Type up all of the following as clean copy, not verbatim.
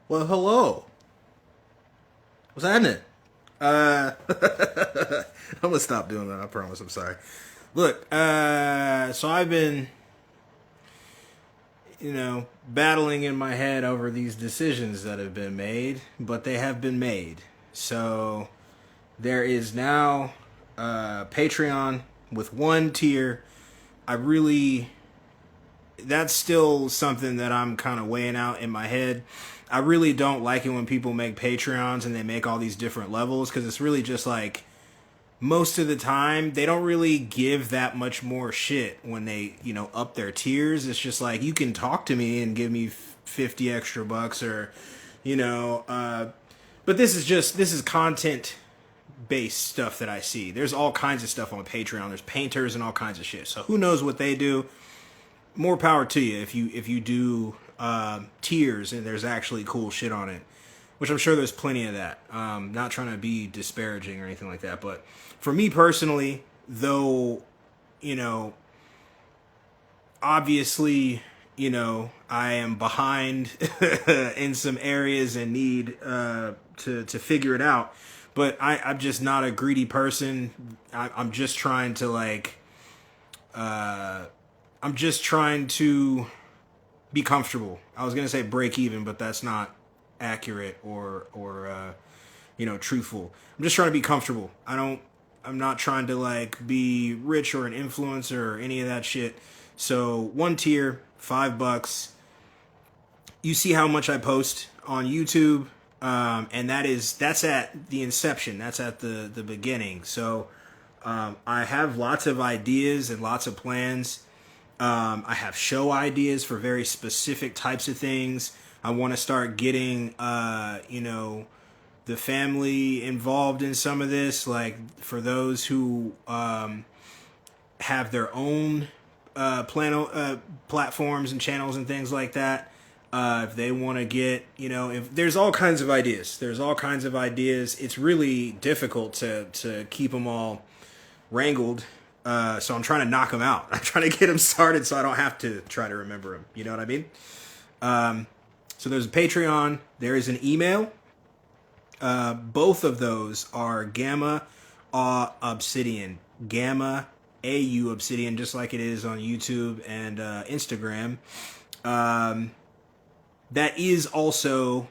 Well, hello. What's happening? I'm gonna stop doing that. I promise. I'm sorry. Look, so I've been, battling in my head over these decisions that have been made, but they have been made. So there is now Patreon with one tier. I really that's still something that I'm kind of weighing out in my head. I really don't like it when people make Patreons and they make all these different levels because it's really just like most of the time they don't really give that much more shit when they, up their tiers. It's just like you can talk to me and give me 50 extra bucks or, you know, but this is content based stuff that I see. There's all kinds of stuff on Patreon. There's painters and all kinds of shit. So who knows what they do? More power to you if you do tiers and there's actually cool shit on it, which I'm sure there's plenty of that. Not trying to be disparaging or anything like that, but for me personally, though, you know, obviously, I am behind in some areas and need to figure it out. But I'm just not a greedy person. I'm just trying to I'm just trying to be comfortable. I was gonna say break even, but that's not accurate or truthful. I'm just trying to be comfortable. I'm not trying to be rich or an influencer or any of that shit. So one tier, $5. You see how much I post on YouTube, and that's at the inception. That's at the beginning. So I have lots of ideas and lots of plans. I have show ideas for very specific types of things. I want to start getting, the family involved in some of this. Like for those who have their own platforms and channels and things like that. If they want to get, if there's all kinds of ideas. There's all kinds of ideas. It's really difficult to keep them all wrangled. So I'm trying to knock them out. I'm trying to get them started so I don't have to try to remember them. You know what I mean? So there's a Patreon. There is an email. Both of those are Gamma Obsidian. Gamma AU Obsidian, just like it is on YouTube and Instagram. That is also,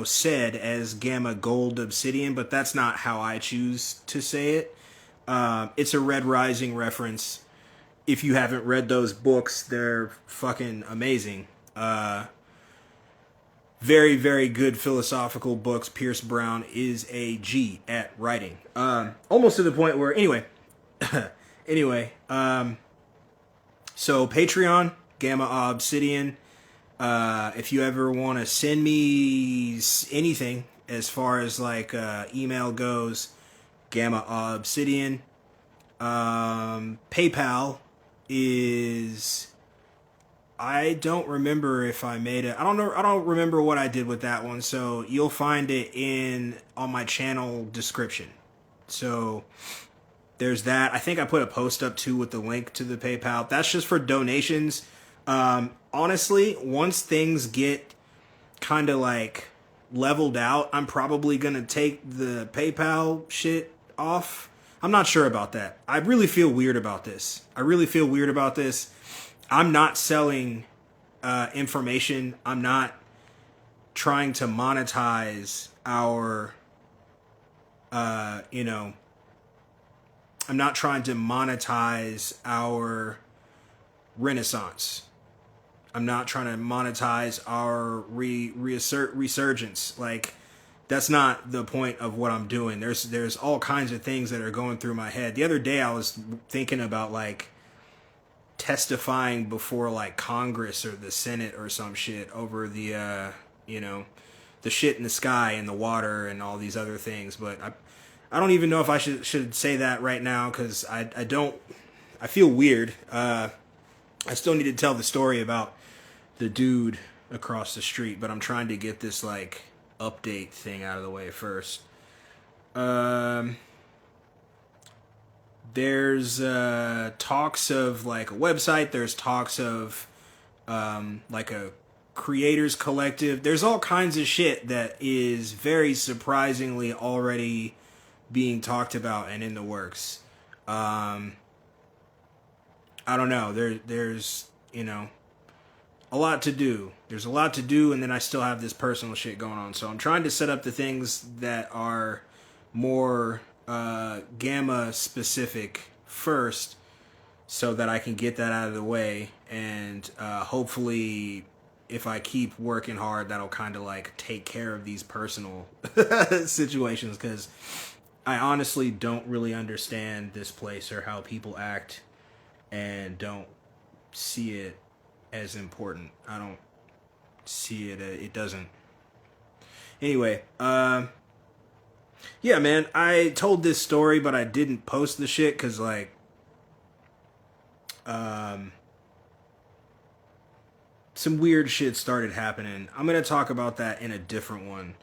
said as Gamma Gold Obsidian, but that's not how I choose to say it. It's a Red Rising reference. If you haven't read those books, they're fucking amazing. Very, very good philosophical books. Pierce Brown is a G at writing. Almost to the point where, anyway, so Patreon, Gamma Obsidian. If you ever want to send me anything as far as email goes, Gamma Obsidian. PayPal is, I don't remember if I made it. I don't remember what I did with that one. So you'll find it on my channel description. So there's that. I think I put a post up too with the link to the PayPal. That's just for donations. Honestly, once things get kind of leveled out, I'm probably gonna take the PayPal shit off. I'm not sure about that. I really feel weird about this. I'm not selling information. I'm not trying to monetize I'm not trying to monetize our renaissance. I'm not trying to monetize our resurgence. That's not the point of what I'm doing. There's all kinds of things that are going through my head. The other day I was thinking about testifying before Congress or the Senate or some shit over the the shit in the sky and the water and all these other things. But I don't even know if I should say that right now because I feel weird. I still need to tell the story about the dude across the street, but I'm trying to get this update thing out of the way first. There's talks of a website. There's talks of a creators collective. There's all kinds of shit that is very surprisingly already being talked about and in the works. I don't know. There's a lot to do. There's a lot to do, and then I still have this personal shit going on. So I'm trying to set up the things that are more Gamma specific first, so that I can get that out of the way, and hopefully, if I keep working hard, that'll kind of like take care of these personal situations, because I honestly don't really understand this place or how people act, and don't see it as important. I don't see it. It doesn't. Anyway, yeah, man, I told this story, but I didn't post the shit because, like, some weird shit started happening. I'm going to talk about that in a different one.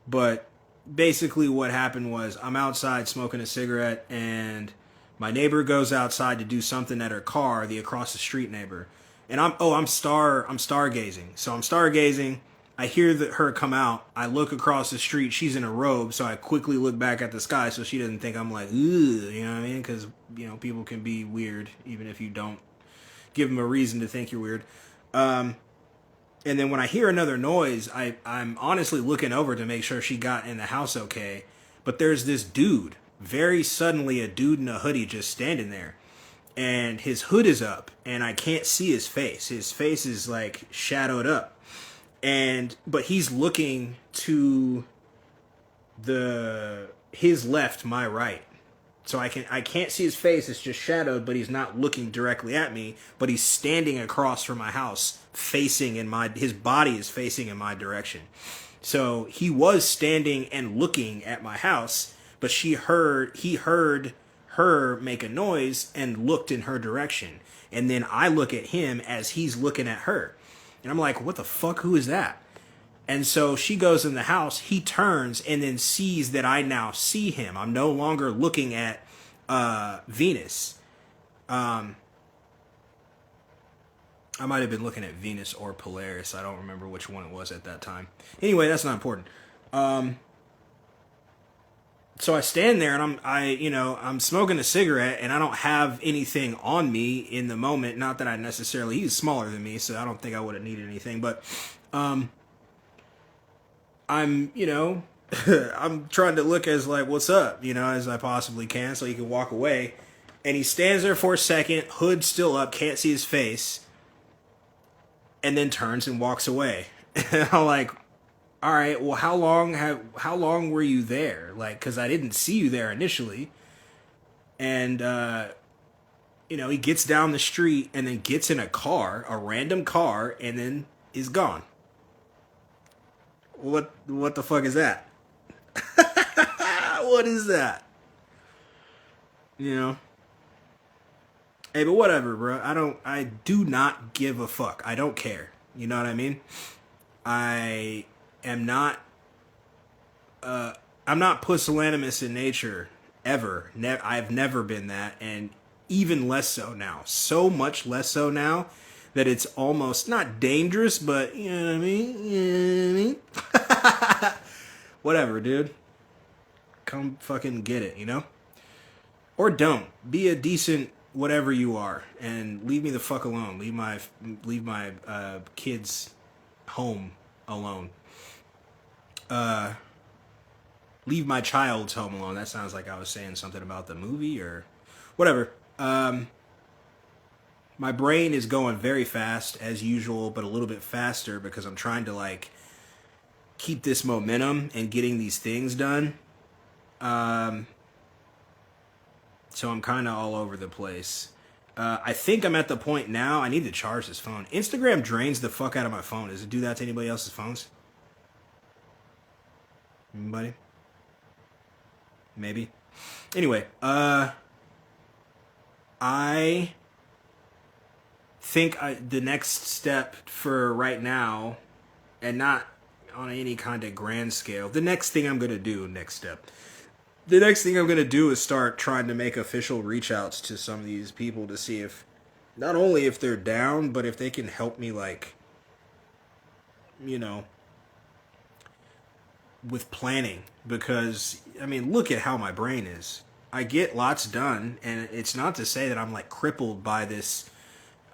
But basically what happened was I'm outside smoking a cigarette, and my neighbor goes outside to do something at her car, the across the street neighbor. And I'm stargazing. So I'm stargazing. I hear her come out. I look across the street. She's in a robe, so I quickly look back at the sky so she doesn't think I'm like, ugh, you know what I mean? Because, people can be weird, even if you don't give them a reason to think you're weird. And then when I hear another noise, I'm honestly looking over to make sure she got in the house okay. But there's this dude, very suddenly a dude in a hoodie just standing there. And his hood is up, and I can't see his face. His face is like shadowed up. But he's looking to his left, my right. So I can't see his face, it's just shadowed, but he's not looking directly at me, but he's standing across from my house, his body is facing in my direction. So he was standing and looking at my house, but he heard her make a noise and looked in her direction. And then I look at him as he's looking at her. And I'm like, what the fuck? Who is that? And so she goes in the house. He turns and then sees that I now see him. I'm no longer looking at Venus. I might have been looking at Venus or Polaris. I don't remember which one it was at that time. Anyway, that's not important. So I stand there and I'm smoking a cigarette, and I don't have anything on me in the moment. Not that I necessarily, he's smaller than me, so I don't think I would have needed anything, but, I'm, I'm trying to look as like, what's up, as I possibly can so he can walk away. And he stands there for a second, hood still up, can't see his face, and then turns and walks away. And I'm like, all right, well, how long were you there? Like, because I didn't see you there initially. And, he gets down the street and then gets in a random car, and then is gone. What the fuck is that? What is that? Hey, but whatever, bro. I do not give a fuck. I don't care. You know what I mean? I am not I'm not pusillanimous in nature ever. I've never been that, and even less so now. So much less so now that it's almost not dangerous, but you know what I mean? Whatever, dude. Come fucking get it, Or don't. Be a decent whatever you are, and leave me the fuck alone. Leave my kids home alone. Leave my child's home alone. That sounds like I was saying something about the movie or whatever. My brain is going very fast as usual, but a little bit faster because I'm trying to like keep this momentum and getting these things done. So I'm kind of all over the place. I think I'm at the point now. I need to charge this phone. Instagram drains the fuck out of my phone. Does it do that to anybody else's phones? Anybody? Maybe. Anyway, I think the next step for right now, and not on any kind of grand scale, the next thing I'm going to do is start trying to make official reach outs to some of these people to see if, not only if they're down, but if they can help me like you know, with planning, because I mean, look at how my brain is. I get lots done, and it's not to say that I'm like crippled by this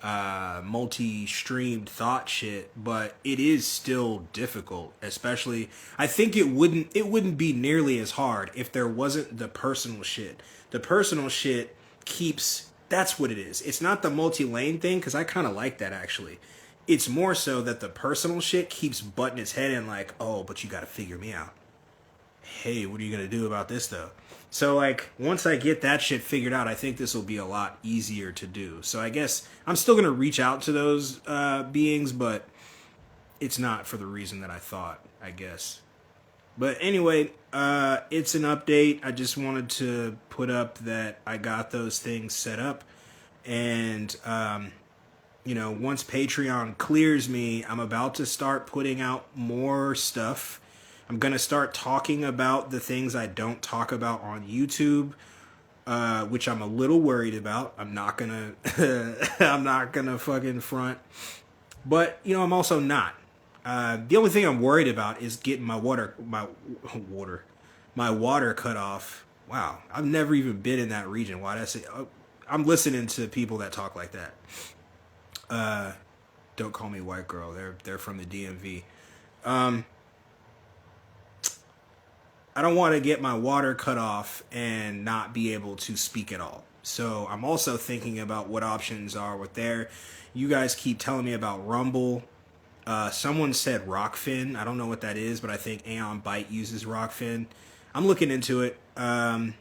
multi-streamed thought shit, but it is still difficult. Especially, I think it wouldn't be nearly as hard if there wasn't the personal shit. The personal shit keeps. That's what it is. It's not the multi-lane thing, because I kind of like that actually. It's more so that the personal shit keeps butting its head in, like, oh, but you got to figure me out. Hey, what are you gonna do about this though? So like, once I get that shit figured out, I think this will be a lot easier to do. So I guess I'm still gonna reach out to those beings, but it's not for the reason that I thought, I guess. But anyway, it's an update. I just wanted to put up that I got those things set up, and once Patreon clears me, I'm about to start putting out more stuff. I'm going to start talking about the things I don't talk about on YouTube, which I'm a little worried about. I'm not going to I'm not going to fucking front. But, I'm also not. The only thing I'm worried about is getting my water cut off. Wow, I've never even been in that region. Why did I say? I'm listening to people that talk like that. Don't call me white girl. They're from the DMV. I don't want to get my water cut off and not be able to speak at all. So I'm also thinking about what options are with there. You guys keep telling me about Rumble. Someone said Rockfin. I don't know what that is, but I think Aeon Byte uses Rockfin. I'm looking into it. I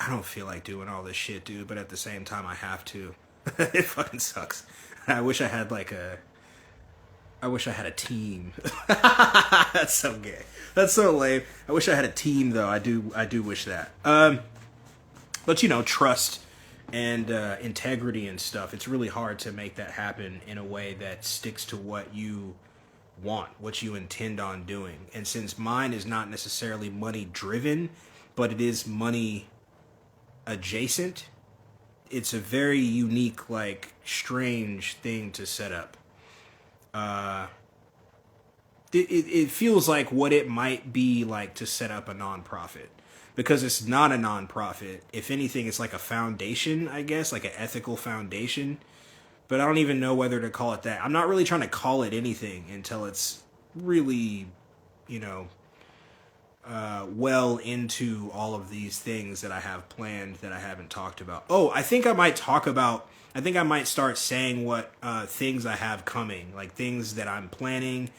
don't feel like doing all this shit, dude, but at the same time I have to. It fucking sucks. I wish I had a team. That's so gay. That's so lame. I wish I had a team though. I do wish that. But trust and integrity and stuff. It's really hard to make that happen in a way that sticks to what you want, what you intend on doing. And since mine is not necessarily money driven, but it is money adjacent, it's a very unique, strange thing to set up. It feels like what it might be like to set up a nonprofit, because it's not a nonprofit. If anything, it's like a foundation, I guess, like an ethical foundation. But I don't even know whether to call it that. I'm not really trying to call it anything until it's really, well into all of these things that I have planned that I haven't talked about. Oh, I think I might start saying what things I have coming, like things that I'm planning,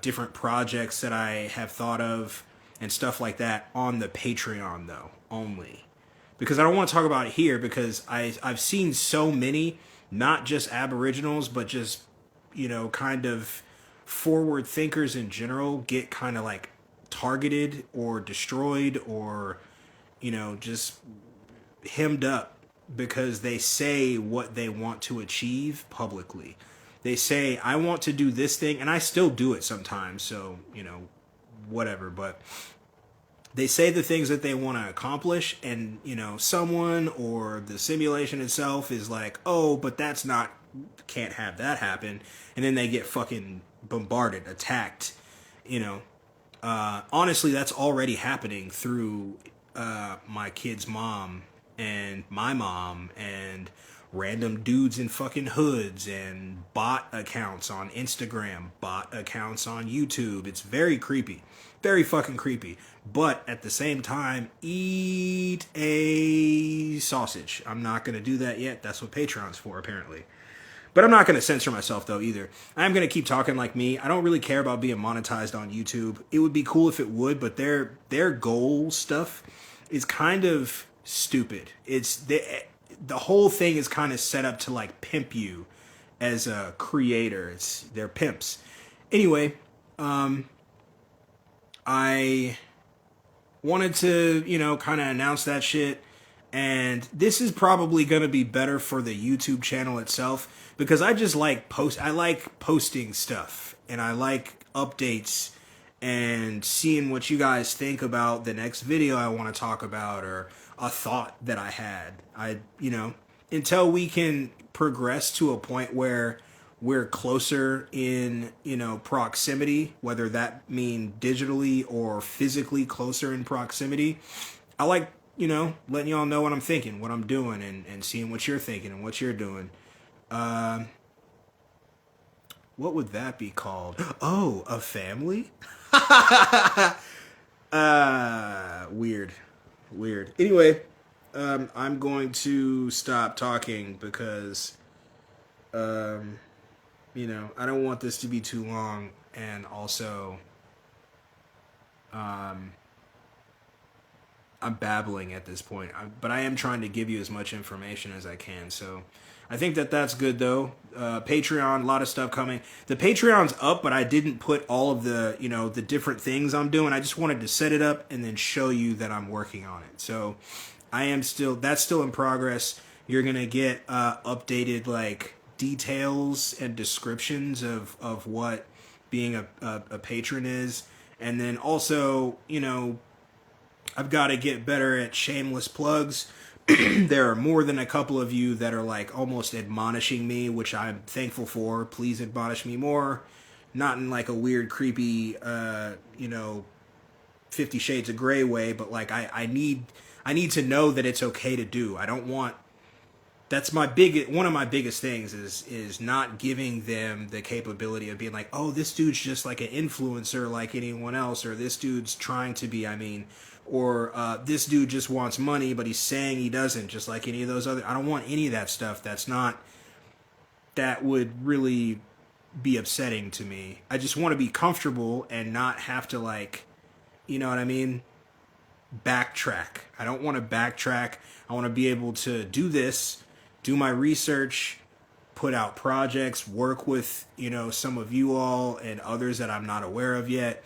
different projects that I have thought of, and stuff like that on the Patreon, though, only. Because I don't want to talk about it here, because I've seen so many, not just Aboriginals, but just, kind of forward thinkers in general get kind of targeted or destroyed or, just hemmed up because they say what they want to achieve publicly. They say, I want to do this thing, and I still do it sometimes, so, whatever, but they say the things that they want to accomplish, and, someone or the simulation itself is like, oh, but can't have that happen, and then they get fucking bombarded, attacked, honestly, that's already happening through my kid's mom and my mom and random dudes in fucking hoods and bot accounts on Instagram, bot accounts on YouTube. It's very creepy. Very fucking creepy. But at the same time, eat a sausage. I'm not going to do that yet. That's what Patreon's for, apparently. But I'm not going to censor myself, though, either. I'm going to keep talking like me. I don't really care about being monetized on YouTube. It would be cool if it would, but their goal stuff is kind of stupid. It's the whole thing is kind of set up to pimp you as a creator. They're pimps. Anyway, I wanted to, kind of announce that shit. And this is probably going to be better for the YouTube channel itself, because I just like posting stuff, and I like updates and seeing what you guys think about the next video I want to talk about, or a thought that I had. Until we can progress to a point where we're closer in, proximity, whether that mean digitally or physically closer in proximity. I like, letting y'all know what I'm thinking, what I'm doing, and seeing what you're thinking and what you're doing. What would that be called? Oh, a family? Weird. Weird. Anyway, I'm going to stop talking because, I don't want this to be too long, and also, I'm babbling at this point, but I am trying to give you as much information as I can. So I think that that's good, though. Patreon, a lot of stuff coming. The Patreon's up, but I didn't put all of the, the different things I'm doing. I just wanted to set it up and then show you that I'm working on it. So that's still in progress. You're going to get updated, like, details and descriptions of what being a patron is. And then also, I've got to get better at shameless plugs. There are more than a couple of you that are like almost admonishing me, which I'm thankful for. Please admonish me more. Not in like a weird, creepy, 50 Shades of Grey way, but like I need to know that it's okay to do. I don't want. That's one of my biggest things is not giving them the capability of being like, oh, this dude's just like an influencer like anyone else, or this dude's trying to be, or this dude just wants money, but he's saying he doesn't, just like any of those other. I don't want any of that stuff. That would really be upsetting to me. I just want to be comfortable and not have to, like, you know what I mean? Backtrack. I don't want to backtrack. I want to be able to do this, do my research, put out projects, work with, some of you all and others that I'm not aware of yet,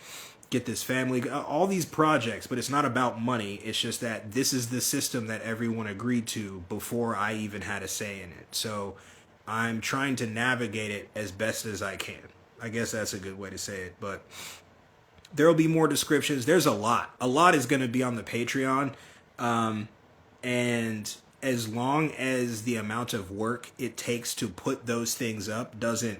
get this family, all these projects, but it's not about money. It's just that this is the system that everyone agreed to before I even had a say in it. So I'm trying to navigate it as best as I can. I guess that's a good way to say it, but there'll be more descriptions. There's a lot. A lot is going to be on the Patreon. And as long as the amount of work it takes to put those things up doesn't,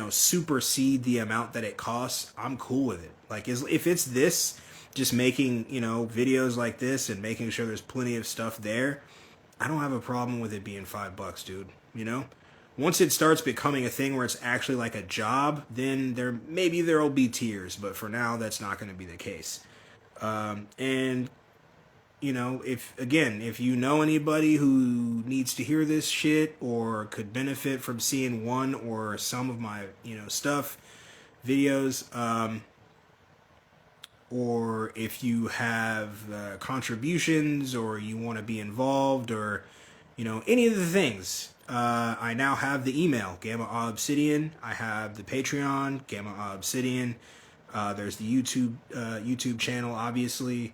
supersede the amount that it costs, I'm cool with it. Like, if it's this, just making, videos like this and making sure there's plenty of stuff there, I don't have a problem with it being $5, dude. Once it starts becoming a thing where it's actually like a job, then there'll be tears. But for now, that's not going to be the case. And if you know anybody who needs to hear this shit or could benefit from seeing one or some of my, stuff, videos, or if you have contributions or you want to be involved or, any of the things, I now have the email, Gamma Obsidian. I have the Patreon, Gamma Obsidian. There's the YouTube channel, obviously.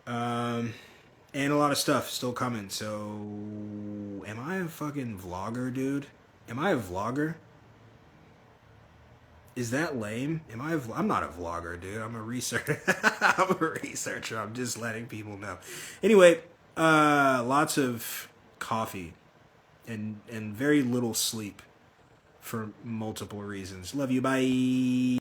And a lot of stuff still coming. So, am I a fucking vlogger, dude? Am I a vlogger? Is that lame? I'm not a vlogger, dude. I'm a researcher. I'm a researcher. I'm just letting people know. Anyway, lots of coffee and very little sleep for multiple reasons. Love you. Bye.